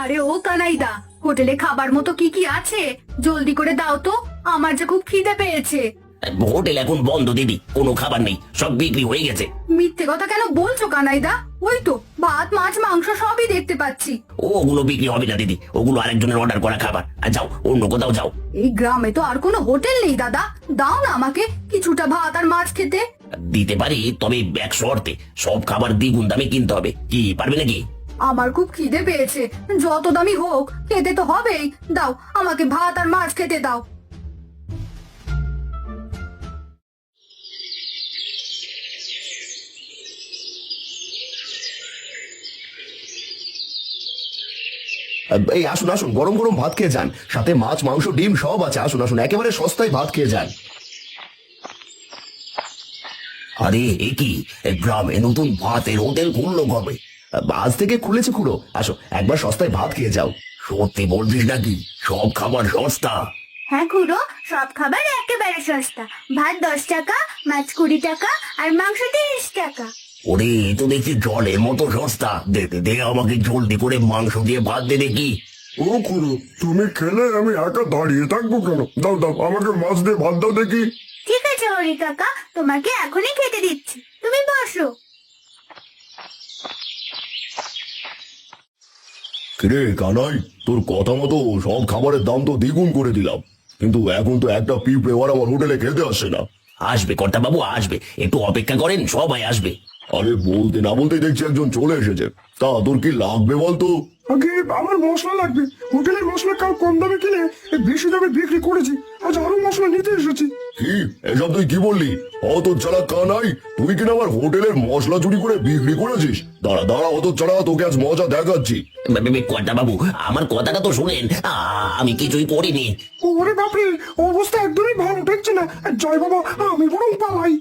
আরে ও কানাইদা, হোটেলে খাবার মতো কি কি আছে জলদি করে দাও তো, আমার যে খুব খিদে পেয়েছে। হোটেল এখন বন্ধ দিদি, কোনো খাবার নেই, সব বিক্রি হয়ে গেছে। মিথ্যে কথা কেন বলছো কানাইদা? ওই তো ভাত মাছ মাংস সবই দেখতে পাচ্ছি। ওগুলো বিক্রি হবে না দিদি, ওগুলো আরেকজনের অর্ডার করা খাবার। আর যাও অন্য কোথাও যাও। এই গ্রামে তো আর কোনো হোটেল নেই দাদা, দাও না আমাকে কিছুটা ভাত আর মাছ খেতে। দিতে পারি, তবে এক শর্তে, সব খাবার দ্বিগুণ দামে কিনতে হবে। কি পারবে নাকি? আমার খুব খিদে পেয়েছে, যত দামি হোক খেতে তো হবেই। দাও আমাকে ভাত আর মাছ খেতে দাও। এই আসুন আসুন, গরম গরম ভাত খেয়ে যান, সাথে মাছ মাংস ডিম সব আছে। আসুন আসুন, একেবারে সস্তায় ভাত খেয়ে যান। আরে এ কি, গ্রামে নতুন ভাতের হোটেল খুললো কবে? আজ থেকে খুলেছে খুড়ো, আসো একবার সস্তায় ভাত খেয়ে যাও। সত্যি বলছিস নাকি? সব খাবার সস্তা? হ্যাঁ খুড়ো, সব খাবার একেবারে সস্তা। ভাত 10 টাকা, মাছ 20 টাকা, আর মাংস 30 টাকা। ওরে এ তো দেখছি জলের মতো সস্তা। দে দে দে, আমাকে জলদি করে মাংস দিয়ে ভাত দে দেখি। ও খুড়ো, তুমি খেলে আমি একা দাঁড়িয়ে থাকবো কেন? দাও দাও, আমাকে মাছ দিয়ে ভাত দাও দেখি। ঠিক আছে হরি কাকা, তোমাকে এখনই খেতে দিচ্ছি, তুমি বসো। কিরে কানাই, তোর কথা মতো সব খাবারের দাম তো দ্বিগুণ করে দিলাম, কিন্তু এখন তো একটা পিঁপড়ে আর আমার হোটেলে খেতে আসছে না। আসবে কর্তা বাবু, আসবে, একটু অপেক্ষা করেন, সবাই আসবে। আরে বলতে না বলতে দেখছি একজন চলে এসেছে। তা তোর কি লাগবে বলতো? আগে আমার মশলা লাগবে। হোটেলের মশলা কাল কম দামে কিনে বেশি দামে বিক্রি করেছি, আজ আরো মশলা নিতে এসেছি। কি এসব তুই কি বললি? অত ছাড়া কানাই, তুই কিনা আমার হোটেলের মশলা চুরি করে বিক্রি করেছিস? দাঁড়া দাঁড়া, অত ছাড়া তোকে আজ মজা দেখাচ্ছি। কর্তা বাবু, আমার কথাটা তো শুনেন, আমি কিছুই করিনি। ওরে বাপরে, অবস্থা একদমই ভালো দেখছে না। জয় বাবা, আমি বরং পালাই।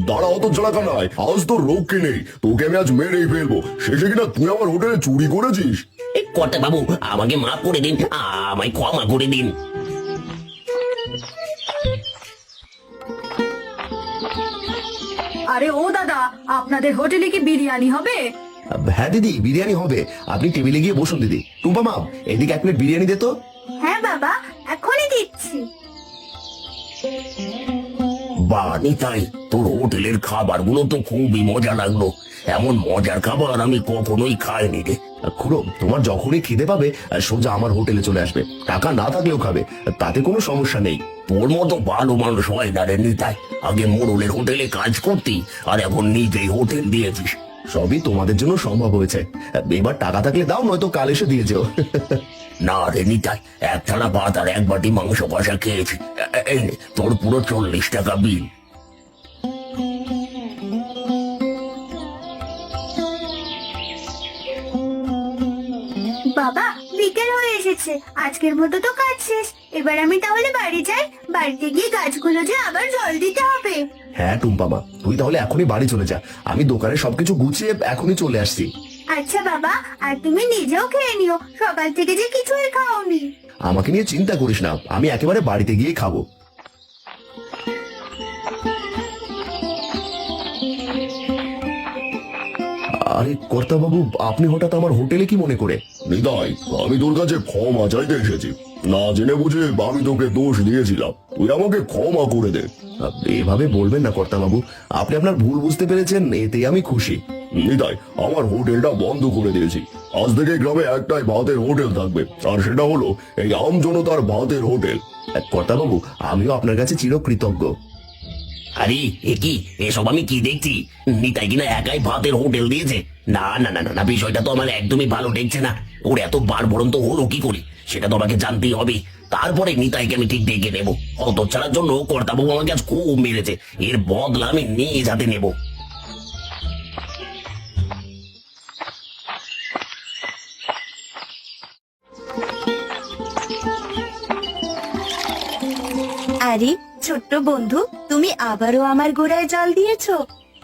দাঁড়া, অত ছাড়া কানাই, আজ তোর রক্ষে নেই, তোকে আমি আজ মেরেই ফেলবো। শেষে কিনা তুই আমার হোটেলে চুরি করেছিস। কর্তা বাবু, আমাকে মাফ করে দিন, আমায় ক্ষমা করে দিন। আরে ও দাদা, আপনাদের হোটেলে কি বিরিয়ানি হবে? হ্যাঁ দিদি, বিরিয়ানি হবে। আপনি টেবিলে গিয়ে বসুন দিদি। টুম্পা মা, এদিকে 1 প্লেট বিরিয়ানি দে তো। হ্যাঁ বাবা, এখনই দিচ্ছি। বাহ নিতাই, তোর হোটেলের খাবারগুলো তো খুবই মজা লাগলো। এমন মজার খাবার আমি কখনোই খাইনি রে। খুড়ো, তোমার যখনই খিদে পাবে সোজা আমার হোটেলে চলে আসবে, টাকা না থাকলেও খাবে, তাতে কোনো সমস্যা নেই। তোর মতো ভালো মানুষ হয় না রে নিতাই। আগে মোড়লের হোটেলে কাজ করতি, আর এখন নিজেই হোটেল দিয়েছিস। সবই তোমাদের জন্য সম্ভব হয়েছে। এবার টাকা থাকলে দাও, নয়তো কাল এসে দিয়ে যেও। না রে নিতাই, এক থালা ভাত আর এক বাটি মাংস কষা খেয়েছি। এই নে, তোর পুরো 40 টাকা বিল। বাবা, বিকেল হয়ে এসেছে, আজকের মতো তো কাজ শেষ। এবার আমি তাহলে বাড়ি যাই। বাড়িতে গিয়ে গাছগুলো যে আবার জল দিতে হবে। হ্যাঁ টুম্পা মা, তুই তাহলে এখনই বাড়ি চলে যা, আমি দোকানে সবকিছু গুছিয়ে এখনই চলে আসছি। আচ্ছা বাবা, আর তুমি নিজেও খেয়ে নিও, সকাল থেকে যে কিছুই খাওনি। আমাকে নিয়ে চিন্তা করিস না, আমি একেবারে বাড়িতে গিয়ে খাবো। আরে কর্তা বাবু, আপনি হঠাৎ আমার হোটেলে কি মনে করে? নিতাই, আমি তোর কাছে ক্ষমা চাইতে এসেছি। না জেনে বুঝে আমি তোকে দোষ দিয়েছিলাম, তুই আমাকে ক্ষমা করে দে। এভাবে বলবেন না কর্তা বাবু, আপনি আপনার ভুল বুঝতে পেরেছেন, এতে আমি খুশি। নিতাই, আমার হোটেলটা বন্ধ করে দিয়েছি। আজ থেকে গ্রামে একটাই ভাতের হোটেল থাকবে, আর সেটা হলো এই আম জনতার ভাতের হোটেল। কর্তা বাবু, আমিও আপনার কাছে চিরকৃতজ্ঞ। আরে এ কি, এসব আমি কি দেখছি? নিতাই কিনা একাই ভাতের হোটেল দিয়েছে? না না না না, বিষয়টা তো আমার একদমই ভালো ঠেকছে না। ওর এত বাড়বড়ন্ত হলো কি করে, সেটা তো আমাকে জানতেই হবে। তারপরে নিতাইকে আমি ঠিক ডেকে নেবো। অত ছাড়ার জন্য কর্তাবাবু আমাকে আজ খুব মেরেছে, এর বদলা আমি নিজ হাতে নেবো। আরে ছোট্ট বন্ধু, তুমি আবারও আমার গোড়ায় জল দিয়েছো।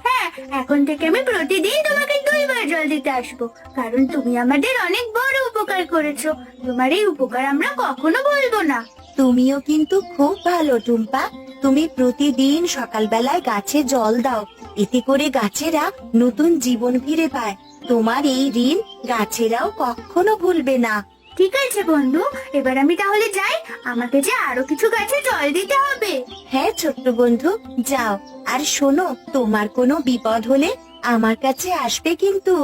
হ্যাঁ, এখন থেকে আমি প্রতিদিন তোমাকে 2 বার জল দিতে আসবো, কারণ তুমি আমাদের অনেক বড় উপকার করেছো। তোমার এই উপকার আমরা কখনো বলবো না। তুমিও কিন্তু খুব ভালো টুম্পা। তুমি প্রতিদিন সকালবেলায় গাছে জল দাও, এতে করে গাছেরা নতুন জীবন ফিরে পায়। তোমার এই ঋণ গাছেরাও কখনো ভুলবে না। ঠিক আছে বন্ধু, এবার আমি তাহলে যাই, আমাকে যে আরো কিছু গাছে জল দিতে হবে। হ্যাঁ ছোট্ট বন্ধু, যাও। আর শোনো, তোমার কোনো বিপদ হলে আমার কাছে আসবে কিন্তু।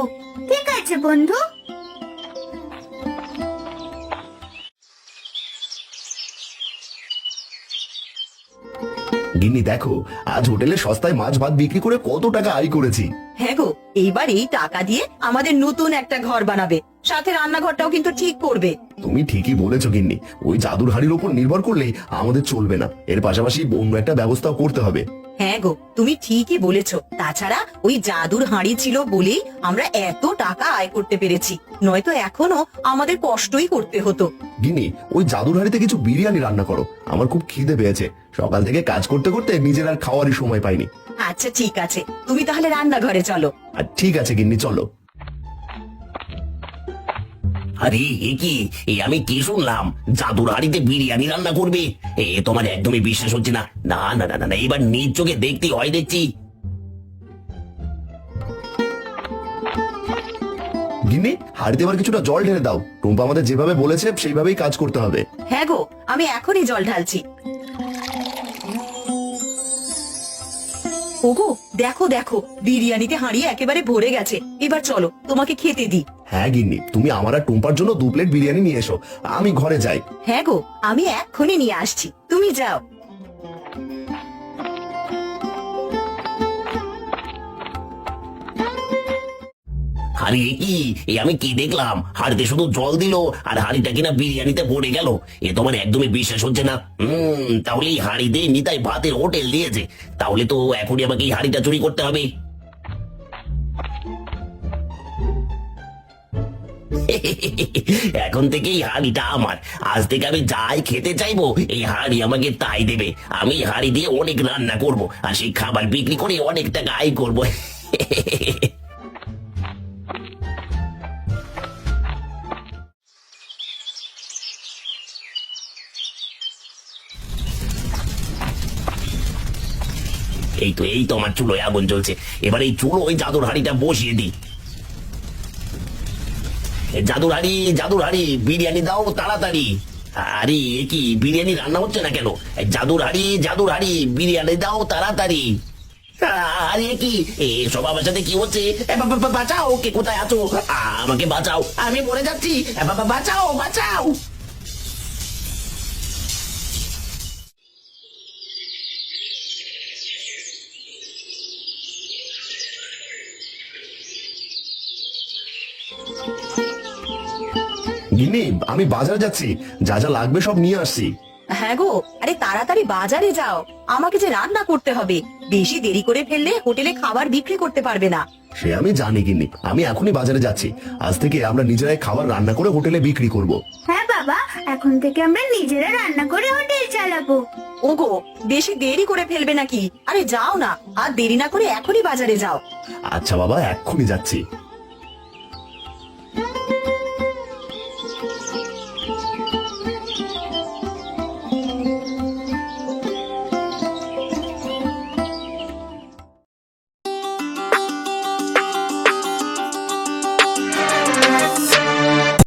ঠিক আছে বন্ধু। গিন্নি দেখো, আজ হোটেলে সস্তায় মাছ ভাত বিক্রি করে কত টাকা আয় করেছি। হ্যাঁ গো, এইবার এই টাকা দিয়ে আমাদের নতুন একটা ঘর বানাবে, সাথে রান্নাঘরটাও কিন্তু ঠিক করবে। তুমি ঠিকই বলেছো গিন্নি, ওই জাদুর হাড়ির উপর নির্ভর করলে আমাদের চলবে না, এর পাশাপাশি অন্য একটা ব্যবস্থাও করতে হবে। হ্যাঁ গো, তুমি ঠিকই বলেছো। তাছাড়া ওই জাদুর হাঁড়ি ছিল বলেই আমরা এত টাকা আয় করতে পেরেছি, নয়তো এখনো আমাদের কষ্টই করতে হতো। গিন্নি, ওই জাদুর হাড়িতে কিছু বিরিয়ানি রান্না করো, আমার খুব খিদে পেয়েছে, সকাল থেকে কাজ করতে করতে নিজের আর খাওয়ারই সময় পাইনি। আচ্ছা ঠিক আছে, তুমি তাহলে রান্নাঘরে চলো। আর ঠিক আছে গিন্নি, চলো। আরে এ কি, আমি কি শুনলাম, জাদুর হাড়িতে বিরিয়ানি রান্না করবে? তোমার একদমই বিশ্বাস হচ্ছে না। না না না না, এবার নিজ চোখে দেখতে হয় দেখছি। গিন্নি, হাড়িতে এবার কিছুটা জল ঢেলে দাও, টুম্পা আমাদের যেভাবে বলেছে সেইভাবেই কাজ করতে হবে। হ্যাঁ গো, আমি এখনই জল ঢালছি। ওগো দেখো দেখো, বিরিয়ানিতে হাঁড়ি একেবারে ভরে গেছে, এবার চলো তোমাকে খেতে দিই। হ্যাঁ গিন্নি, তুমি আমার আর টুম্পার জন্য 2 প্লেট বিরিয়ানি নিয়ে এসো, আমি ঘরে যাই। হ্যাঁ গো, আমি এক্ষুনি নিয়ে আসছি, তুমি যাও। আরে এ কি, আমি কি দেখলাম, হাড়িতে শুধু জল দিল আর হাড়িটা কিনা বিরিয়ানিতে ভরে গেল। তোমার একদমই বিশ্বাস হচ্ছে না। তাহলে এই হাড়িতে নিতাই ভাতের হোটেল দিয়েছে, তাহলে তো এখনই আমাকে এই হাড়িটা চুরি করতে হবে। এখন থেকে এই হাড়িটা আমার, আজ থেকে আমি যাই খেতে চাইবো এই হাড়ি আমাকে তাই দেবে। আমি এই হাড়ি দিয়ে অনেক রান্না করব আর সেই খাবার বিক্রি করে অনেক টাকা আয় করবো। এই তো আমার চুলোয় আগুন জ্বলছে, এবার এই চুলো ওই জাদুর হাড়িটা বসিয়ে দিই। জাদুর হাড়ি বিরিয়ানি দাও তাড়াতাড়ি। আরে এ কি, বিরিয়ানি রান্না হচ্ছে না কেন? জাদুর হাড়ি বিরিয়ানি দাও তাড়াতাড়ি। আরে কি সব আমার সাথে কি হচ্ছে? বাঁচাও, কে কোথায় আছো? আমাকে বাঁচাও, আমি মরে যাচ্ছি, বাঁচাও বাঁচাও। গিন্নি, আমি বাজার যাচ্ছি, যা যা লাগবে সব নিয়ে আসছি। হ্যাঁ গো, আরে তাড়াতাড়ি বাজারে যাও, আমাকে যে রান্না করতে হবে, বেশি দেরি করে ফেললে হোটেলে খাবার বিক্রি করতে পারবে না। সে আমি জানি গিন্নি, আমি এখনই বাজারে যাচ্ছি, আজ থেকে আমরা নিজেরাই খাবার রান্না করে হোটেলে বিক্রি করব। হ্যাঁ বাবা, এখন থেকে আমরা নিজেরা রান্না করে হোটেল চালাবো। ওগো, বেশি দেরি করে ফেলবে নাকি? আরে যাও না, আর দেরি না করে এখনই বাজারে যাও। আচ্ছা বাবা, এক্ষুনি যাচ্ছি।